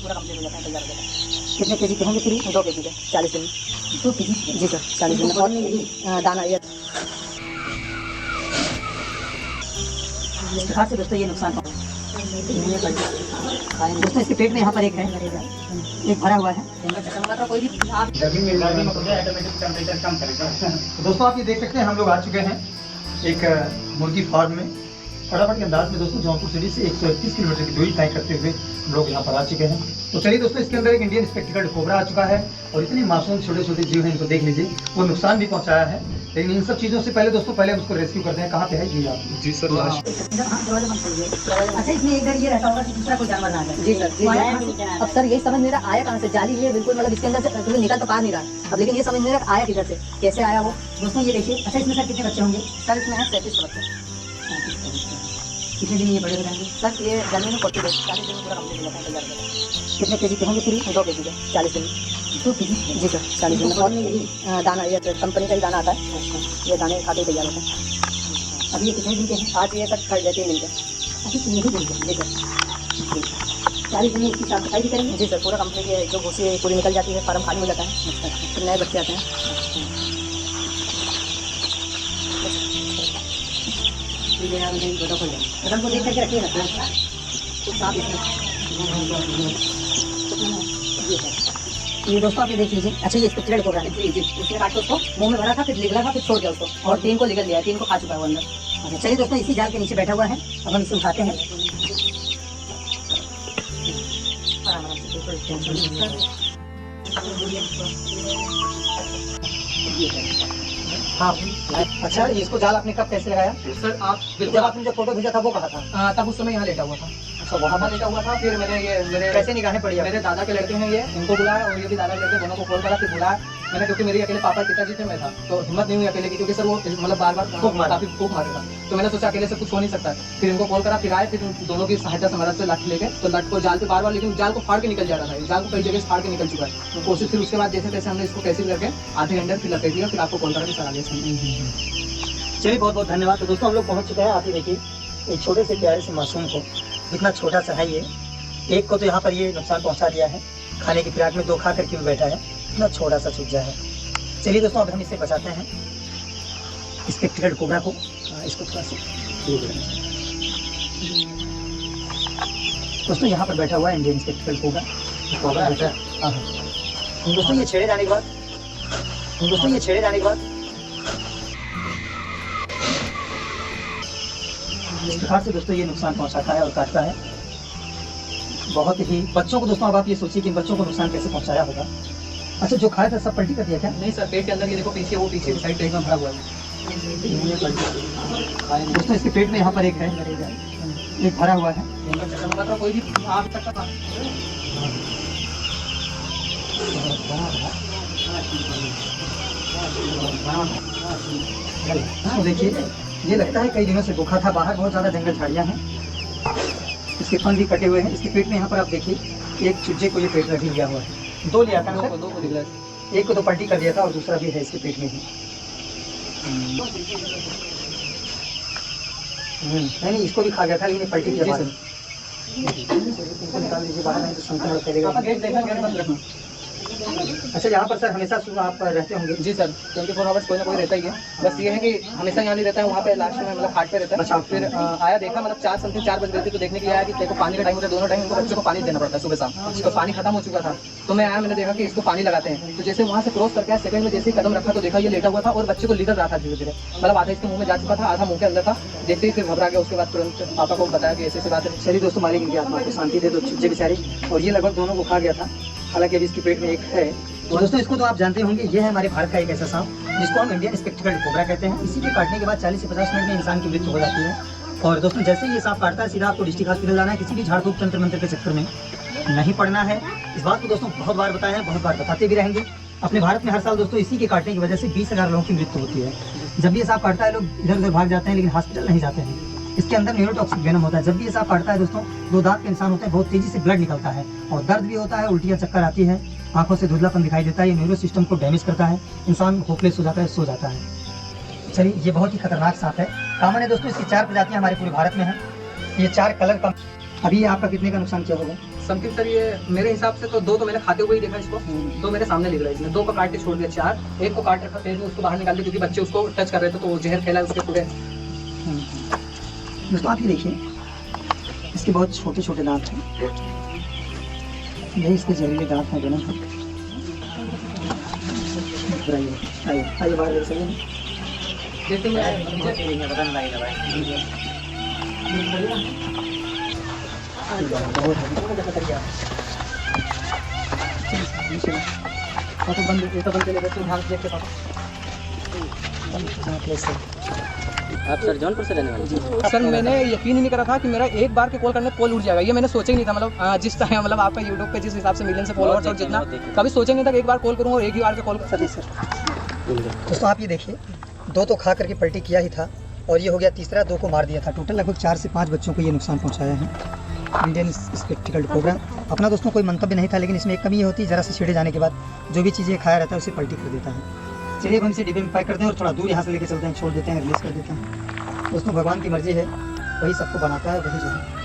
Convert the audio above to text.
पूरा कंप्लीट हो जाता है, तैयार हो जाता है। कितने केजी के होंगे फ्री? 2 केजी के 40 दिन। 2 केजी? जी सर 40 दिन। और दाना ये इस प्रकार से दोस्तों ये नुकसान दोस्तों इसके पेट में यहाँ पर एक है, एक भरा हुआ है। कोई भी आप दोस्तों आप ये देख सकते हैं, हम लोग आ चुके हैं एक मुर्गी फार्म में। फटाफट के अंदाज में दोस्तों जौनपुर सिटी से 131 किलोमीटर की दूरी तय करते हुए हम लोग यहाँ पर आ चुके हैं। तो चलिए दोस्तों, इसके अंदर एक इंडियन स्पेक्टिकल्ड कोबरा आ चुका है और इतने मासूम छोटे छोटे जीव हैं, इनको देख लीजिए। वो नुकसान भी पहुँचाया है, लेकिन इन सब चीज़ों से पहले दोस्तों हम उसको रेस्क्यू करते हैं। कहाँ पे है ये आप? जी सर, लाश। अच्छा, इसमें एक डर ये रहता होगा कि दूसरा कोई जानवर ना आ जाए। जी सर। अब सर यही समझ मेरा आया कहाँ से? जाली है बिल्कुल, मतलब इसके अंदर से निकल तो पा नहीं रहा। अब लेकिन ये समझ मेरा आया किधर से, कैसे आया वो दोस्तों ये देखिए। अच्छा, इसमें सर कितने बच्चे होंगे? सर इसमें है 37 बच्चे। कितने दिन ये बड़े हो जाएंगे? सर ये गर्मी में 40 दिन, 40 दिन पूरा कंप्लीट हो जाता है, तैयार हो जाता है। कितने केजी के होंगे फ्री? 2 केजी के 40 दिन। 2 केजी? जी सर 40 दिन। और दाना ये कंपनी का ही दाना आता है, ये दाने खाते ही तैयार होता है। अभी ये कितने दिन के हैं? आज ये तक खा जाते हैं मिलकर। अभी कितने दिन के? जी सर 40 दिन में इसकी साफ सफाई भी करेंगे? जी सर पूरा कंप्लीट। ये जो भूसी पूरी निकल जाती है, फार्म खाली हो जाता है, फिर नए बच्चे आते हैं। बटन को देख करके रखिए ना तो साफ इसमें। ये दोस्तों आप ये देख लीजिए। अच्छा, ये स्पेक्टिकल्ड कोबरा है। उसने काट के उसको मुंह में भरा था, फिर निकला था, फिर छोड़ दिया उसको, और 3 को निकल लिया, 3 को खा चुका है वो अंदर। अच्छा चलिए दोस्तों, इसी जाल के नीचे बैठा हुआ है, अब हम इसे उठाते हैं। हाँ अच्छा, इसको जाल आपने कब कैसे लगाया? सर आप जब आपने जो फोटो भेजा था वो कहा था? तब उस समय यहाँ लेटा हुआ था। अच्छा, वहाँ पर लेटा हुआ था। फिर मैंने ये मेरे कैसे निगाहें पड़ी? मेरे दादा के लड़के हैं ये, इनको बुलाया और ये भी दादा के लड़के, दोनों को कॉल करा, फिर बुलाया मैंने, क्योंकि मेरे अकेले पापा पिताजी थे, मैं था, तो हिम्मत नहीं हुई अकेले की, क्योंकि सर वो मतलब बार बार काफी खूब मारेगा। तो मैंने सोचा अकेले से कुछ हो नहीं सकता। फिर इनको कॉल करा, फिर आए, फिर दोनों की सहायता से मदद से लाठी लेके तो लट को जाल पे बार बार, लेकिन जाल को फाड़ के निकल जा रहा था, जाल को कई जगह से फाड़ के निकल चुका है कोशिश। फिर उसके बाद जैसे तैसे हमने इसको कैसे करके आधे घंटे फिर लपेट दिया, फिर आपको कॉल करा कि सर आगे। चलिए बहुत बहुत धन्यवाद। तो दोस्तों हम लोग पहुँच चुके हैं। आप ये देखिए, एक छोटे से प्यारे से मासूम को, इतना छोटा सा है ये, एक को तो यहाँ पर ये नुकसान पहुँचा दिया है, खाने की फिराक में 2 खा करके भी बैठा है, इतना छोटा सा चूजा है। चलिए दोस्तों, अब हम इसे बचाते हैं, स्पेक्टिकल्ड कोबरा को। इसको थोड़ा सा दोस्तों यहाँ पर बैठा हुआ है इंडियन स्पेक्टिकल्ड कोबरा। हाँ दोस्तों, ये छेड़े जाने के बाद इस प्रकार से दोस्तों ये नुकसान पहुंचाता है और काटता है बहुत ही बच्चों को। दोस्तों अब आप ये सोचिए कि इन बच्चों को नुकसान कैसे पहुंचाया होगा। अच्छा, जो खाया था सब पलटी कर दिया क्या? नहीं सर, पेट के अंदर ये देखो, पीछे वो पीछे साइड पे एकदम भरा हुआ है दोस्तों। इसके पेट में यहाँ पर एक है, एक भरा हुआ है। मतलब कोई भी आ सकता था। तो देखिए, ये लगता है कई दिनों से भूखा था। बाहर बहुत ज़्यादा जंगल झाड़ियाँ हैं, इसके फन भी कटे हुए हैं। इसके पेट में यहाँ पर आप देखिए, एक चूजे को ये पेट में भी लिया हुआ है। 2 लिया था, 2 को निकला, एक को तो पलटी कर दिया था और दूसरा भी है इसके पेट में ही। नहीं, इसको भी खा गया था, लेकिन पलटी किया। इसको निकाल लीजिए बाहर, नहीं तो संक्रमण फैलेगा। अच्छा, यहाँ पर सर हमेशा सुबह आप रहते होंगे? जी सर, 24 आवर्स कोई ना कोई रहता ही है। बस ये है कि हमेशा यहाँ नहीं रहता है, वहाँ पे लास्ट में मतलब हाट पे रहता है। अच्छा, फिर आया देखा, मतलब 4 बज गए थे, तो देखने के लिए आया कि देखो पानी का टाइम होता है, दोनों टाइम इनको बच्चों को पानी देना पड़ता है सुबह शाम। तो पानी खत्म हो चुका था, तो मैं आया, मैंने देखा कि इसको पानी लगाते हैं। तो जैसे वहाँ से क्रॉस करके सेकंड में जैसे ही कदम रखा तो देखा ये लेटा हुआ था और बच्चे को लिगल रहा था धीरे धीरे, मतलब आधा इसके मुँह में जा चुका था, आधा मुँह के अंदर था। जैसे ही फिर घबरा गया, उसके बाद तुरंत पापा को बताया कि ऐसे बात है। चलिए दोस्तों, मालिक इनकी आत्मा को शांति दे दो, चूजे बेचारी। और ये लगभग दोनों को खा गया था, हालांकि अभी इसके पेट में एक है। तो दोस्तों इसको तो आप जानते होंगे, ये है हमारे भारत का एक ऐसा सांप जिसको हम इंडियन स्पेक्टिकल्ड कोबरा कहते हैं। इसी के काटने के बाद 40 से 50 मिनट में इंसान की मृत्यु हो जाती है। और दोस्तों जैसे ही ये सांप काटता है, सीधा आपको डिस्ट्रिक्ट हॉस्पिटल जाना है, किसी भी झाड़ फूक तंत्र मंत्र के चक्कर में नहीं पड़ना है। इस बात को दोस्तों बहुत बार बताया है, बहुत बार बताते भी रहेंगे। अपने भारत में हर साल दोस्तों इसी के काटने की वजह से 20,000 लोगों की मृत्यु होती है। जब भी ये सांप काटता है, लोग इधर उधर भाग जाते हैं, लेकिन हॉस्पिटल नहीं जाते हैं। इसके अंदर न्यूरोटॉक्सिक वेनम होता है। जब भी ये सांप काटता है दोस्तों, 2 दांत के निशान होते हैं, बहुत तेजी से ब्लड निकलता है और दर्द भी होता है, उल्टियाँ चक्कर आती है, आंखों से धुंधलापन दिखाई देता है। ये न्यूरो सिस्टम को डैमेज करता है, इंसान होपलेस हो जाता है, सो जाता है। चलिए, ये बहुत ही खतरनाक सांप है। कॉमन है दोस्तों, इसकी 4 प्रजातियां हमारे पूरे भारत में हैं। ये 4 कलर का। अभी आपका कितने का नुकसान किया होगा? समथिंग सर ये मेरे हिसाब से तो 2 तो मैंने खाते हुए ही देखा इसको, 2 मेरे सामने लिख रहा है इसने, 2 को काट के छोड़ दिया, 4 एक को काट रखा, फिर उसको बाहर निकाल दिया क्योंकि बच्चे उसको टच कर रहे थे तो वो जहर फैला उसके पूरे। दोस्तों आप ये देखिए, इसके बहुत छोटे छोटे दांत हैं, यही इसके जहरीले दांत हैं दोनों। आइए आइए बाहर देख सकते हैं। जैसे मैं तो बंद ये तो बंद के लिए बच्चे ध्यान से देखते पापा। आप सर जौनपुर से रहने वाले हैं? सर मैंने यकीन ही नहीं करा था कि मेरा एक बार के कॉल करने कॉल उठ जाएगा, ये मैंने सोचा ही नहीं था। मतलब जिस टाइम मतलब आपका यूट्यूब पे जिस हिसाब से मिलियन से फॉलोअर्स और जितना कभी सोचा नहीं था कि एक बार कॉल करूँ और एक ही बार के कॉल कर। सर दोस्तों आप ये देखिए, 2 तो खा करके पलटी किया ही था और ये हो गया तीसरा, 2 को मार दिया था। टोटल लगभग 4 से 5 बच्चों को ये नुकसान पहुंचाया है। इंडियन स्पेक्टिकल्ड कोबरा अपना दोस्तों कोई मंतव्य नहीं था, लेकिन इसमें एक कमी ये होती है, ज़रा से छेड़े जाने के बाद जो भी चीज़ें खाया रहता है उसे पलटी कर देता है। चलिए अब हम इसे डिब्बे में पैक करते हैं और थोड़ा दूर यहाँ से लेके चलते हैं, छोड़ देते हैं, रिलीज़ कर देते हैं। दोस्तों भगवान की मर्जी है, वही सबको बनाता है, वही जो है।